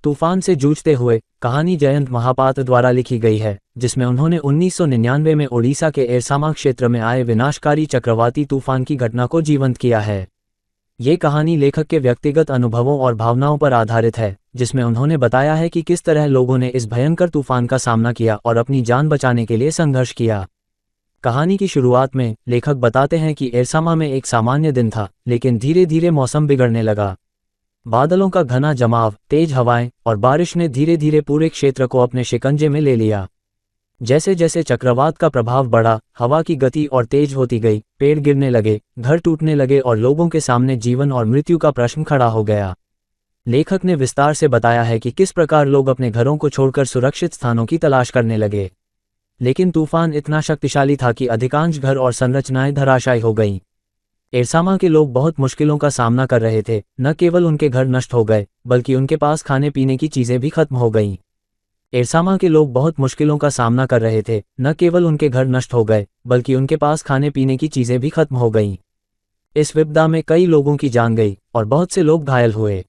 तूफान से जूझते हुए कहानी जयंत महापात्र द्वारा लिखी गई है, जिसमें उन्होंने 1999 में ओडिशा के एरसामा क्षेत्र में आए विनाशकारी चक्रवाती तूफान की घटना को जीवंत किया है। ये कहानी लेखक के व्यक्तिगत अनुभवों और भावनाओं पर आधारित है, जिसमें उन्होंने बताया है कि किस तरह लोगों ने इस भयंकर तूफान का सामना किया और अपनी जान बचाने के लिए संघर्ष किया। कहानी की शुरुआत में लेखक बताते हैं कि एरसामा में एक सामान्य दिन था, लेकिन धीरे धीरे मौसम बिगड़ने लगा। बादलों का घना जमाव, तेज हवाएं और बारिश ने धीरे धीरे पूरे क्षेत्र को अपने शिकंजे में ले लिया। जैसे जैसे चक्रवात का प्रभाव बढ़ा, हवा की गति और तेज होती गई, पेड़ गिरने लगे, घर टूटने लगे और लोगों के सामने जीवन और मृत्यु का प्रश्न खड़ा हो गया। लेखक ने विस्तार से बताया है कि किस प्रकार लोग अपने घरों को छोड़कर सुरक्षित स्थानों की तलाश करने लगे। लेकिन तूफान इतना शक्तिशाली था कि अधिकांश घर और संरचनाएं धराशायी हो गईं। एरसामा के लोग बहुत मुश्किलों का सामना कर रहे थे। न केवल उनके घर नष्ट हो गए, बल्कि उनके पास खाने पीने की चीजें भी खत्म हो गईं। एरसामा के लोग बहुत मुश्किलों का सामना कर रहे थे। न केवल उनके घर नष्ट हो गए, बल्कि उनके पास खाने पीने की चीजें भी खत्म हो गईं। इस विपदा में कई लोगों की जान गई और बहुत से लोग घायल हुए।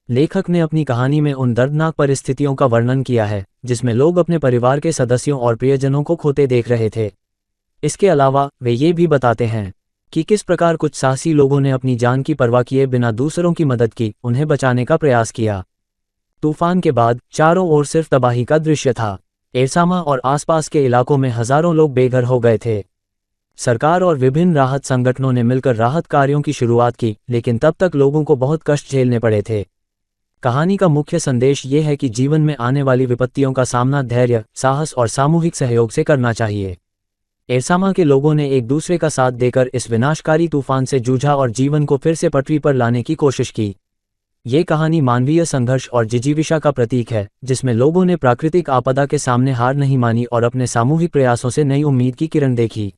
लेखक ने अपनी कहानी में उन दर्दनाक परिस्थितियों का वर्णन किया है, जिसमें लोग अपने परिवार के सदस्यों और प्रियजनों को खोते देख रहे थे। इसके अलावा वे ये भी बताते हैं कि किस प्रकार कुछ साहसी लोगों ने अपनी जान की परवाह किए बिना दूसरों की मदद की, उन्हें बचाने का प्रयास किया। तूफान के बाद चारों ओर सिर्फ तबाही का दृश्य था। एरसामा और आसपास के इलाकों में हजारों लोग बेघर हो गए थे। सरकार और विभिन्न राहत संगठनों ने मिलकर राहत कार्यों की शुरुआत की, लेकिन तब तक लोगों को बहुत कष्ट झेलने पड़े थे। कहानी का मुख्य संदेश ये है कि जीवन में आने वाली विपत्तियों का सामना धैर्य, साहस और सामूहिक सहयोग से करना चाहिए। एरसामा के लोगों ने एक दूसरे का साथ देकर इस विनाशकारी तूफान से जूझा और जीवन को फिर से पटरी पर लाने की कोशिश की। ये कहानी मानवीय संघर्ष और जिजीविषा का प्रतीक है, जिसमें लोगों ने प्राकृतिक आपदा के सामने हार नहीं मानी और अपने सामूहिक प्रयासों से नई उम्मीद की किरण देखी।